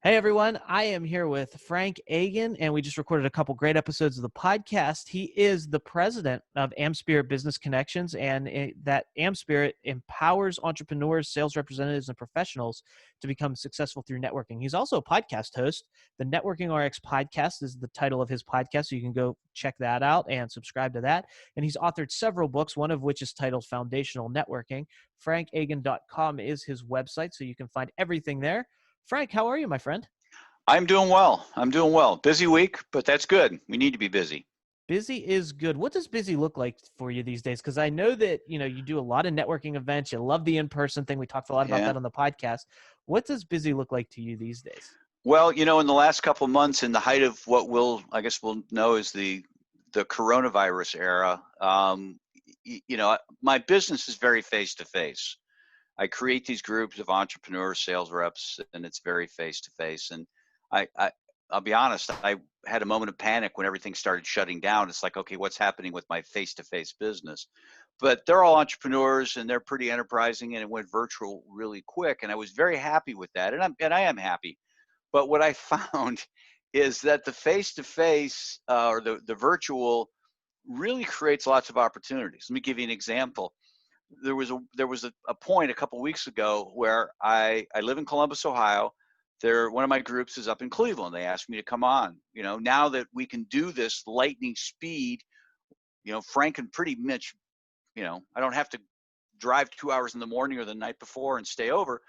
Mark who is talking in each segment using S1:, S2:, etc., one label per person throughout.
S1: Hey everyone, I am here with Frank Agin, and we just recorded a couple great episodes of the podcast. He is the president of AmSpirit Business Connections, and that AmSpirit empowers entrepreneurs, sales representatives, and professionals to become successful through networking. He's also a podcast host. The Networking RX podcast is the title of his podcast, so you can go check that out and subscribe to that. And he's authored several books, one of which is titled Foundational Networking. FrankAgin.com is his website, so you can find everything there. Frank, how are you, my friend?
S2: I'm doing well. Busy week, but that's good. We need to be busy.
S1: Busy is good. What does busy look like for you these days? Because I know that, you do a lot of networking events. You love the in-person thing. We talked a lot about
S2: Yeah.
S1: that on the podcast. What does busy look like to you these days?
S2: Well, in the last couple of months, in the height of what I guess we'll know is the coronavirus era, my business is very face-to-face. I create these groups of entrepreneurs, sales reps, and it's very face-to-face. And I'll be honest, I had a moment of panic when everything started shutting down. It's like, okay, what's happening with my face-to-face business? But they're all entrepreneurs and they're pretty enterprising, and it went virtual really quick. And I was very happy with that, and I am happy. But what I found is that the face-to-face or the virtual really creates lots of opportunities. Let me give you an example. There was a point a couple weeks ago where I live in Columbus, Ohio. One of my groups is up in Cleveland. They asked me to come on. Now that we can do this lightning speed, Frank can pretty much, I don't have to drive 2 hours in the morning or the night before and stay over.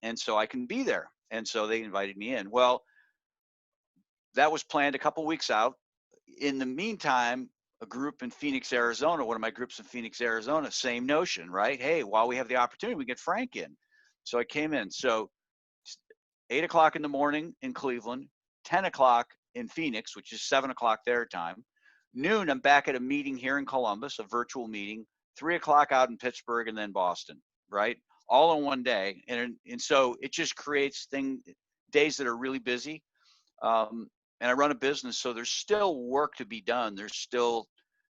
S2: And so I can be there. And so they invited me in. Well, that was planned a couple weeks out. In the meantime, a group in Phoenix, Arizona, one of my groups in Phoenix, Arizona, same notion, right? Hey, while we have the opportunity, we get Frank in. So I came in. So 8 o'clock in the morning in Cleveland, 10 o'clock in Phoenix, which is 7 o'clock their time. Noon, I'm back at a meeting here in Columbus, a virtual meeting, 3 o'clock out in Pittsburgh, and then Boston, right? All in one day. And so it just creates days that are really busy. And I run a business, so there's still work to be done. There's still,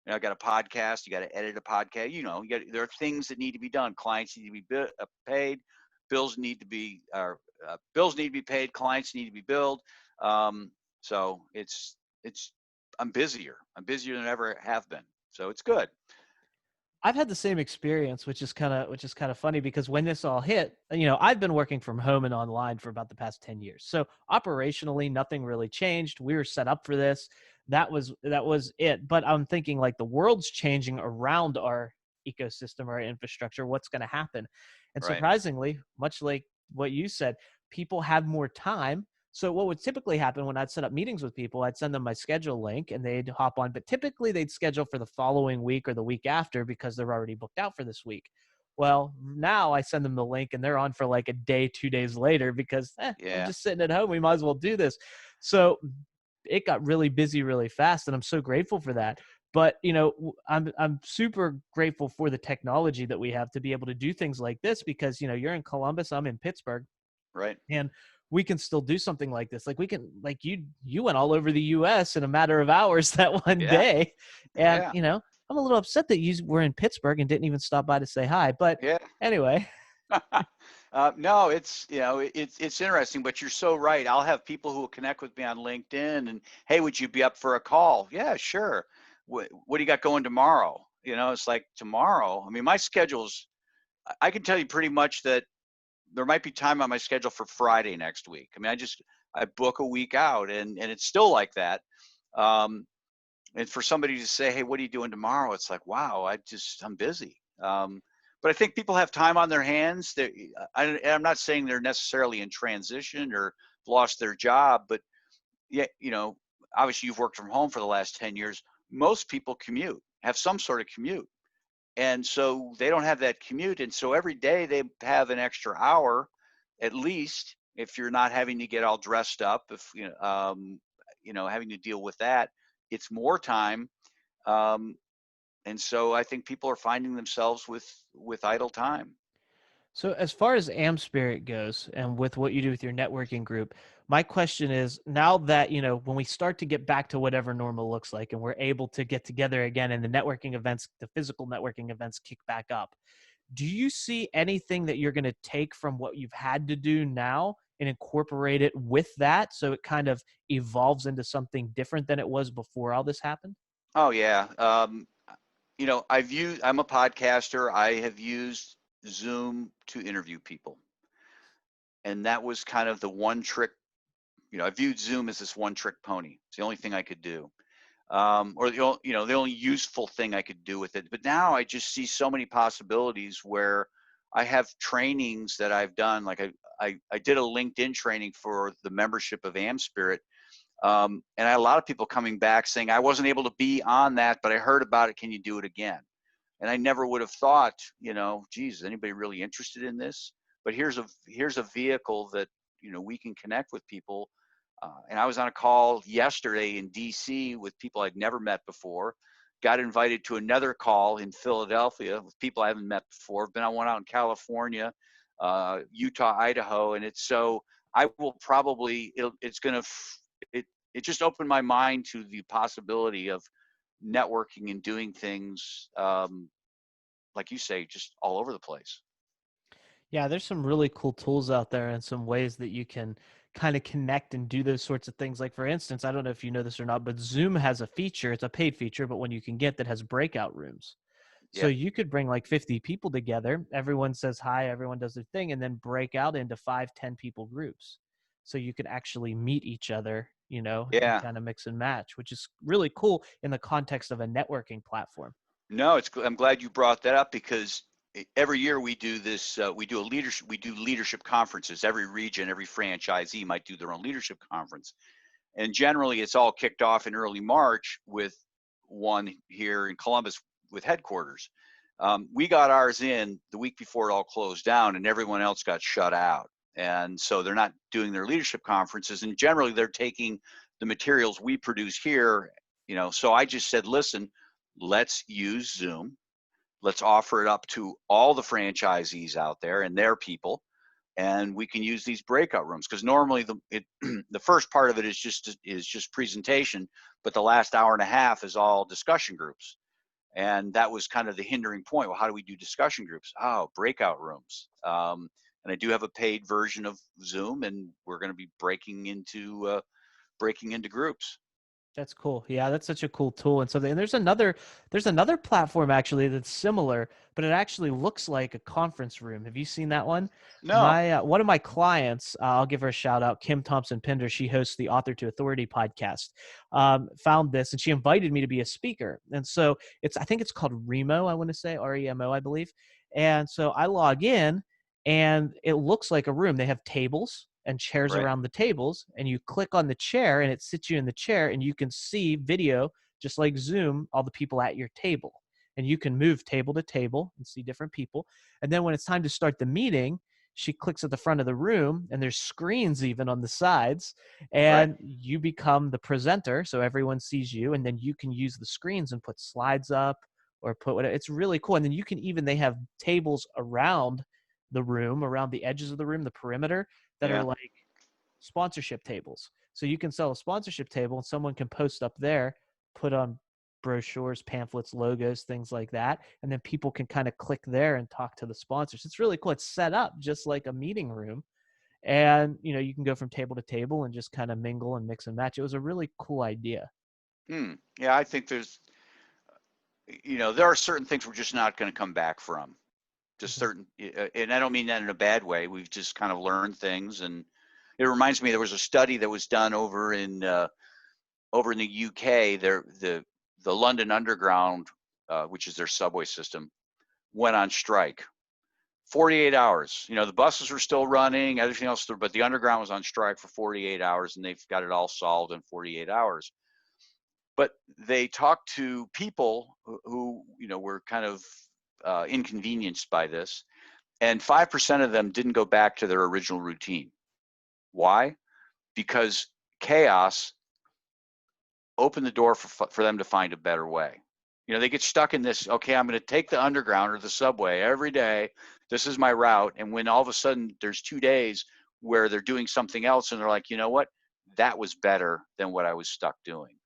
S2: I got a podcast. You got to edit a podcast. There are things that need to be done. Clients need to be paid. Bills need to be paid. Clients need to be billed. So I'm busier. I'm busier than I ever have been. So it's good.
S1: I've had the same experience, which is kind of funny because when this all hit, I've been working from home and online for about the past 10 years. So operationally, nothing really changed. We were set up for this. That was it. But I'm thinking like the world's changing around our ecosystem, our infrastructure. What's going to happen? And
S2: Right.
S1: surprisingly, much like what you said, people have more time. So what would typically happen when I'd set up meetings with people, I'd send them my schedule link and they'd hop on, but typically they'd schedule for the following week or the week after because they're already booked out for this week. Well, now I send them the link and they're on for like a day, 2 days later because I'm just sitting at home. We might as well do this. So it got really busy really fast, and I'm so grateful for that. But, I'm super grateful for the technology that we have to be able to do things like this because, you're in Columbus, I'm in Pittsburgh.
S2: Right.
S1: And we can still do something like this. Like you went all over the US in a matter of hours that one day. And, I'm a little upset that you were in Pittsburgh and didn't even stop by to say hi. But anyway.
S2: No, it's interesting, but you're so right. I'll have people who will connect with me on LinkedIn and, hey, would you be up for a call? Yeah, sure. What do you got going tomorrow? It's like tomorrow. I mean, my schedule's, I can tell you pretty much that there might be time on my schedule for Friday next week. I mean, I book a week out and it's still like that. And for somebody to say, hey, what are you doing tomorrow? It's like, wow, I'm busy. But I think people have time on their hands. I'm not saying they're necessarily in transition or lost their job, but obviously you've worked from home for the last 10 years. Most people have some sort of commute. And so they don't have that commute. And so every day they have an extra hour, at least, if you're not having to get all dressed up, having to deal with that, it's more time. And so I think people are finding themselves with idle time.
S1: So as far as AmSpirit goes and with what you do with your networking group, my question is now that, when we start to get back to whatever normal looks like and we're able to get together again and the networking events, the physical networking events kick back up, do you see anything that you're going to take from what you've had to do now and incorporate it with that, so it kind of evolves into something different than it was before all this happened?
S2: Oh yeah. I'm a podcaster. I have used Zoom to interview people. And that was kind of the one trick. I viewed Zoom as this one trick pony. It's the only thing I could do. Or the only useful thing I could do with it. But now I just see so many possibilities where I have trainings that I've done. Like I did a LinkedIn training for the membership of AmSpirit. And I had a lot of people coming back saying, I wasn't able to be on that, but I heard about it. Can you do it again? And I never would have thought, geez, is anybody really interested in this? But here's a vehicle that, we can connect with people. And I was on a call yesterday in DC with people I'd never met before. Got invited to another call in Philadelphia with people I haven't met before. Been on one out in California, Utah, Idaho, and I will probably it just opened my mind to the possibility of networking and doing things, like you say, just all over the place.
S1: Yeah, there's some really cool tools out there and some ways that you can kind of connect and do those sorts of things. Like, for instance, I don't know if you know this or not, but Zoom has a feature. It's a paid feature, but one you can get that has breakout rooms. So
S2: Yeah,
S1: you could bring like 50 people together. Everyone says hi, everyone does their thing, and then break out into 5, 10 people groups. So you could actually meet each other, and
S2: yeah.
S1: kind of mix and match, which is really cool in the context of a networking platform.
S2: No, I'm glad you brought that up because every year we do this. We do leadership conferences. Every region, every franchisee might do their own leadership conference, and generally it's all kicked off in early March with one here in Columbus with headquarters. We got ours in the week before it all closed down, and everyone else got shut out. And so they're not doing their leadership conferences, and generally they're taking the materials we produce here. So I just said, listen, let's use Zoom. Let's offer it up to all the franchisees out there and their people, and we can use these breakout rooms because normally the first part of it is just presentation, but the last hour and a half is all discussion groups. And that was kind of the hindering point. Well, how do we do discussion groups? Oh, breakout rooms. And I do have a paid version of Zoom, and we're going to be breaking into groups.
S1: That's cool. Yeah, that's such a cool tool. And there's another platform actually that's similar, but it actually looks like a conference room. Have you seen that one?
S2: No,
S1: My one of my clients, I'll give her a shout out, Kim Thompson Pinder. She hosts the Author to Authority podcast. Found this and she invited me to be a speaker. And so I think it's called Remo. I want to say REMO, I believe. And so I log in, and it looks like a room. They have tables and chairs
S2: right?
S1: around the tables, and you click on the chair and it sits you in the chair, and you can see video just like Zoom, all the people at your table, and you can move table to table and see different people. And then when it's time to start the meeting, she clicks at the front of the room, and there's screens even on the sides,
S2: Right.
S1: and you become the presenter so everyone sees you, and then you can use the screens and put slides up or put whatever. It's really cool. And then they have tables around the room, around the edges of the room, the perimeter, that are
S2: Yeah.
S1: like sponsorship tables. So you can sell a sponsorship table and someone can post up there, put on brochures, pamphlets, logos, things like that. And then people can kind of click there and talk to the sponsors. It's really cool. It's set up just like a meeting room. And, you can go from table to table and just kind of mingle and mix and match. It was a really cool idea.
S2: Yeah, I think there are certain things we're just not going to come back from. Just
S1: Mhm.
S2: certain, and I don't mean that in a bad way. We've just kind of learned things, and it reminds me there was a study that was done over in the UK. The London Underground, which is their subway system, went on strike. 48 hours. The buses were still running, everything else, but the underground was on strike for 48 hours, and they've got it all solved in 48 hours. But they talked to people who were kind of inconvenienced by this, and 5% of them didn't go back to their original routine. Why? Because chaos opened the door for them to find a better way. They get stuck in this, okay, I'm going to take the underground or the subway every day. This is my route. And when all of a sudden there's 2 days where they're doing something else, and they're like, you know what? That was better than what I was stuck doing.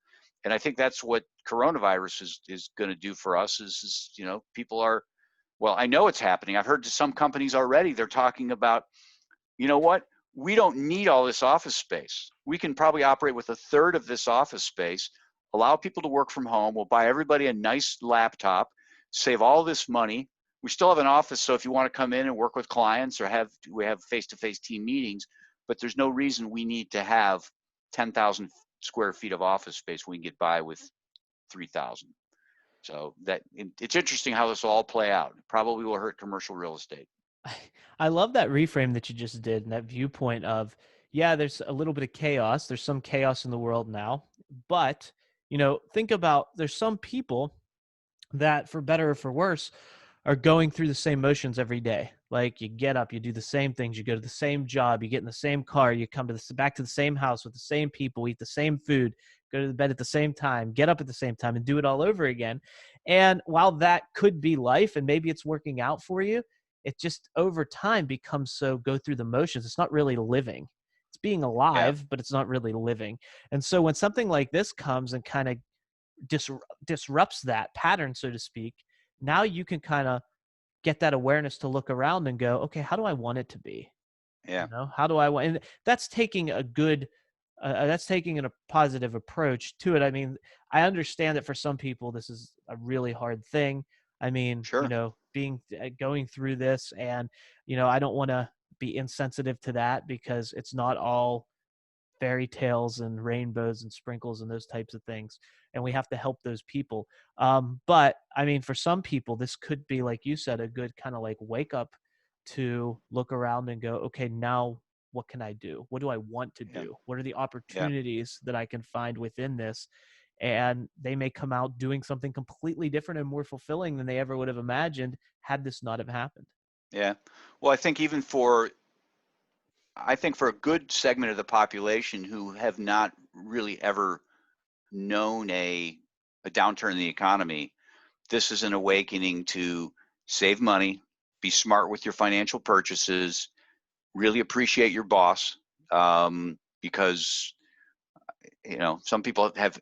S2: And I think that's what coronavirus is going to do for us is people are, well, I know it's happening. I've heard to some companies already, they're talking about, you know what? we don't need all this office space. We can probably operate with a third of this office space, allow people to work from home. We'll buy everybody a nice laptop, save all this money. We still have an office, so if you want to come in and work with clients or we have face-to-face team meetings, but there's no reason we need to have 10,000 square feet of office space. We can get by with 3,000. So it's interesting how this will all play out. It probably will hurt commercial real estate.
S1: I love that reframe that you just did and that viewpoint of, yeah, there's a little bit of chaos. There's some chaos in the world now, but think about, there's some people that, for better or for worse, are going through the same motions every day. Like, you get up, you do the same things, you go to the same job, you get in the same car, you come back to the same house with the same people, eat the same food, go to the bed at the same time, get up at the same time, and do it all over again. And while that could be life and maybe it's working out for you, it just over time becomes so go through the motions. It's not really living. It's being
S2: Yeah,
S1: alive, but it's not really living. And so when something like this comes and kind of disrupts that pattern, so to speak, now you can kind of get that awareness to look around and go, okay, how do I want it to be?
S2: yeah,
S1: How do I want? And that's taking a good, that's taking a positive approach to it. I mean, I understand that for some people, this is a really hard thing. I mean,
S2: sure.
S1: going through this, and I don't want to be insensitive to that, because it's not all fairy tales and rainbows and sprinkles and those types of things, and we have to help those people. But I mean, for some people, this could be, like you said, a good kind of like wake up to look around and go, okay, now what can I do? What do I want to
S2: Yeah,
S1: do? What are the
S2: yeah,
S1: opportunities that I can find within this? And they may come out doing something completely different and more fulfilling than they ever would have imagined had this not have happened.
S2: yeah. Well, I think for a good segment of the population who have not really ever known a downturn in the economy, this is an awakening to save money, be smart with your financial purchases, really appreciate your boss, because some people have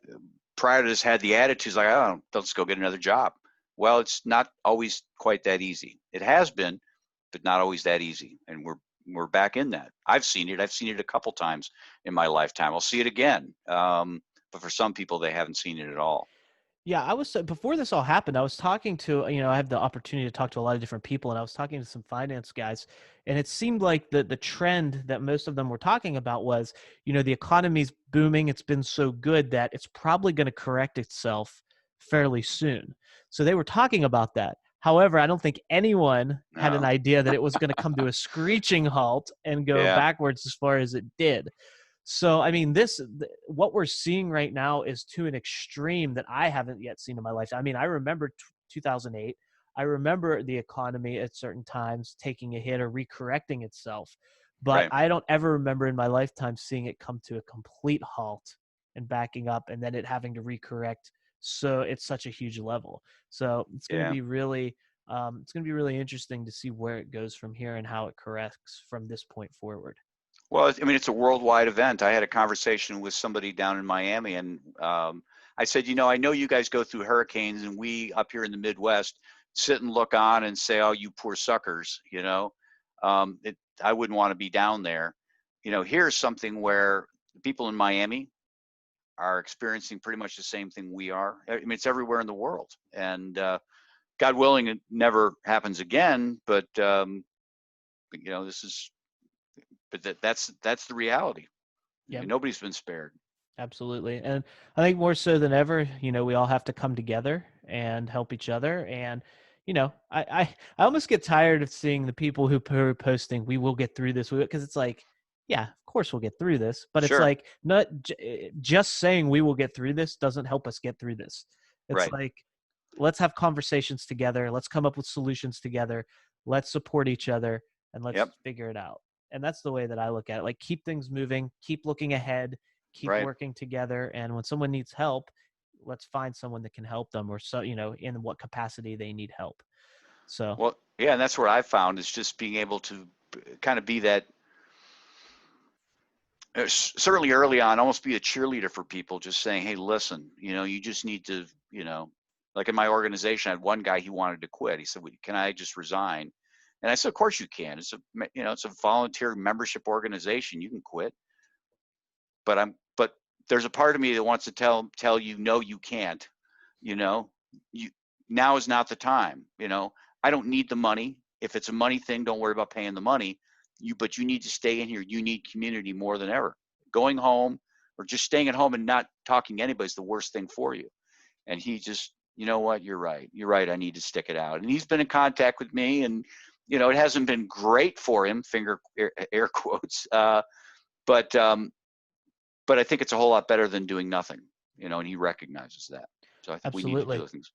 S2: prior to this had the attitudes like, oh, let's go get another job. Well, it's not always quite that easy. It has been, but not always that easy. And we're back in that. I've seen it. I've seen it a couple times in my lifetime. I'll see it again. But for some people, they haven't seen it at all.
S1: Yeah, before this all happened, I was talking to, I have the opportunity to talk to a lot of different people, and I was talking to some finance guys, and it seemed like the trend that most of them were talking about was, the economy's booming. It's been so good that it's probably going to correct itself fairly soon. So they were talking about that. However, I don't think anyone had an
S2: No.
S1: idea that it was going to come to a screeching halt and go
S2: Yeah.
S1: backwards as far as it did. So, I mean, what we're seeing right now is to an extreme that I haven't yet seen in my life. I mean, I remember 2008. I remember the economy at certain times taking a hit or recorrecting itself, but
S2: Right.
S1: I don't ever remember in my lifetime seeing it come to a complete halt and backing up, and then it having to recorrect. So it's such a huge level. So
S2: Yeah.
S1: it's going to be really interesting to see where it goes from here and how it corrects from this point forward.
S2: Well, I mean, it's a worldwide event. I had a conversation with somebody down in Miami, and I said, I know you guys go through hurricanes, and we up here in the Midwest sit and look on and say, "Oh, you poor suckers," I wouldn't want to be down there. Here's something where people in Miami are experiencing pretty much the same thing we are. I mean, it's everywhere in the world, and God willing, it never happens again. But this is, that's the reality. I
S1: Yeah.
S2: mean, nobody's been spared.
S1: Absolutely. And I think more so than ever, we all have to come together and help each other. And, I almost get tired of seeing the people who are posting, we will get through this, because it's like, yeah, of course we'll get through this. But it's
S2: Sure.
S1: like, not just saying we will get through this doesn't help us get through this. It's
S2: Right.
S1: like, let's have conversations together. Let's come up with solutions together. Let's support each other, and let's
S2: Yep.
S1: figure it out. And that's the way that I look at it. Like, keep things moving, keep looking ahead, keep
S2: Right.
S1: working together. And when someone needs help, let's find someone that can help them, or so, in what capacity they need help. So,
S2: Well, yeah, and that's what I found is just being able to kind of be that, certainly early on, almost be a cheerleader for people, just saying, hey, listen, you just need to, like in my organization, I had one guy, he wanted to quit. He said, can I just resign? And I said, of course you can. It's a volunteer membership organization. You can quit. But there's a part of me that wants to tell you, no, you can't. You know, you now is not the time. I don't need the money. If it's a money thing, don't worry about paying the money. But you need to stay in here. You need community more than ever. Going home or just staying at home and not talking to anybody is the worst thing for you. And he just, you know what, you're right. I need to stick it out. And he's been in contact with me, and it hasn't been great for him, air quotes, but I think it's a whole lot better than doing nothing, and he recognizes that. So I think we need to do
S1: Absolutely.
S2: those things.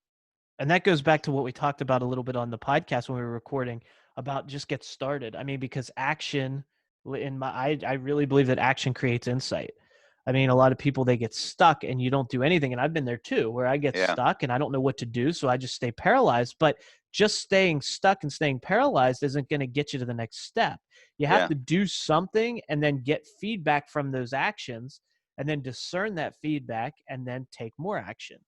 S1: And that goes back to what we talked about a little bit on the podcast when we were recording about just get started. I mean, because action I really believe that action creates insight. I mean, a lot of people, they get stuck and you don't do anything. And I've been there too, where I get
S2: Yeah,
S1: stuck and I don't know what to do. So I just stay paralyzed. But just staying stuck and staying paralyzed isn't going to get you to the next step. You have
S2: yeah,
S1: to do something and then get feedback from those actions and then discern that feedback and then take more action.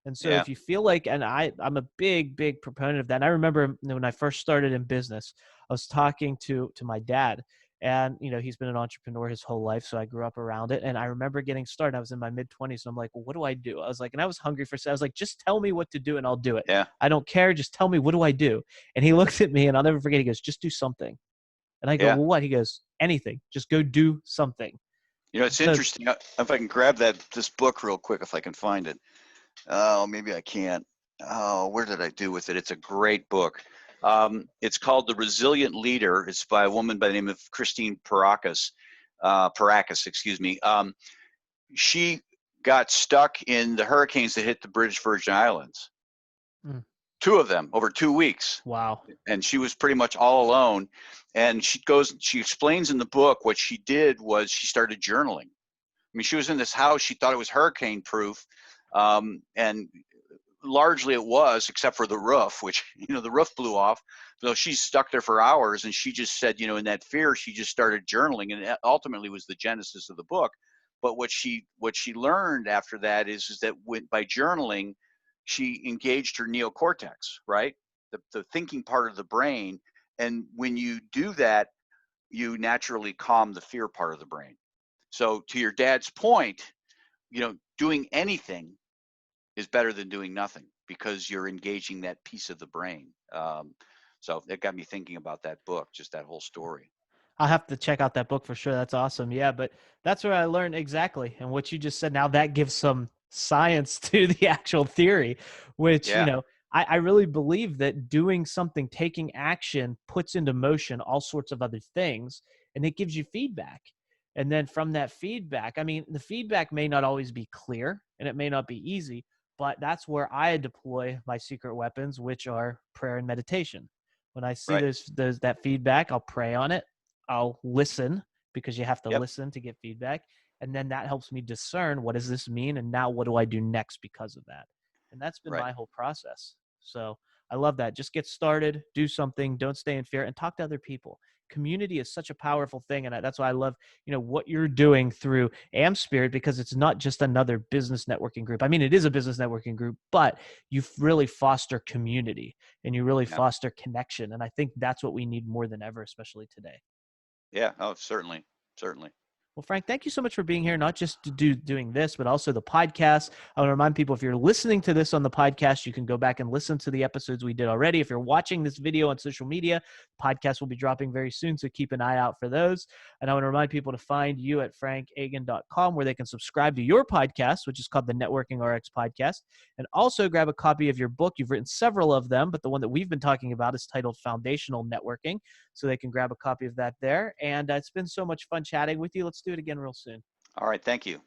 S1: And so
S2: yeah,
S1: if you feel like, and I'm a big proponent of that. And I remember when I first started in business, I was talking to my dad, and he's been an entrepreneur his whole life, so I grew up around it. And I remember getting started. I was in my mid-20s, and I'm like, well, what do I do? I was like, and I was hungry for. I was like, just tell me what to do, and I'll do it.
S2: yeah,
S1: I don't care. Just tell me, what do I do? And he looked at me, and I'll never forget. He goes, just do something. And I go,
S2: yeah.
S1: well, what? He goes, anything. Just go do something.
S2: It's
S1: So
S2: interesting. If I can grab this book real quick, if I can find it. Oh, maybe I can't. Oh, where did I do with it? It's a great book. It's called The Resilient Leader. It's by a woman by the name of Christine Parakis, excuse me. She got stuck in the hurricanes that hit the British Virgin Islands.
S1: mm,
S2: Two of them over 2 weeks.
S1: wow.
S2: And she was pretty much all alone. And she explains in the book what she did was she started journaling. I mean, she was in this house. She thought it was hurricane proof. And largely it was, except for the roof, which, the roof blew off. So she's stuck there for hours. And she just said, in that fear, she just started journaling, and it ultimately was the genesis of the book. But what she learned after that is that by journaling, she engaged her neocortex, right? The thinking part of the brain. And when you do that, you naturally calm the fear part of the brain. So to your dad's point, doing anything is better than doing nothing because you're engaging that piece of the brain. So it got me thinking about that book, just that whole story.
S1: I'll have to check out that book for sure. That's awesome. Yeah, but that's where I learned exactly. And what you just said, now that gives some science to the actual theory, which,
S2: Yeah,
S1: I really believe that doing something, taking action, puts into motion all sorts of other things, and it gives you feedback. And then from that feedback, I mean, the feedback may not always be clear and it may not be easy, but that's where I deploy my secret weapons, which are prayer and meditation. When I see
S2: right.
S1: that feedback, I'll pray on it. I'll listen, because you have to
S2: Yep,
S1: listen to get feedback. And then that helps me discern, what does this mean? And now what do I do next because of that? And that's been
S2: right.
S1: my whole process. So I love that. Just get started, do something, don't stay in fear, and talk to other people. Community is such a powerful thing. And that's why I love, what you're doing through AmSpirit, because it's not just another business networking group. I mean, it is a business networking group, but you really foster community and you really
S2: Yeah,
S1: foster connection. And I think that's what we need more than ever, especially today.
S2: yeah. Oh, certainly, certainly.
S1: Well, Frank, thank you so much for being here, not just to doing this, but also the podcast. I want to remind people, if you're listening to this on the podcast, you can go back and listen to the episodes we did already. If you're watching this video on social media, the podcast will be dropping very soon, so keep an eye out for those. And I want to remind people to find you at frankagin.com, where they can subscribe to your podcast, which is called the Networking RX Podcast, and also grab a copy of your book. You've written several of them, but the one that we've been talking about is titled Foundational Networking, so they can grab a copy of that there. And it's been so much fun chatting with you. Let's do it again real soon.
S2: All right. Thank you.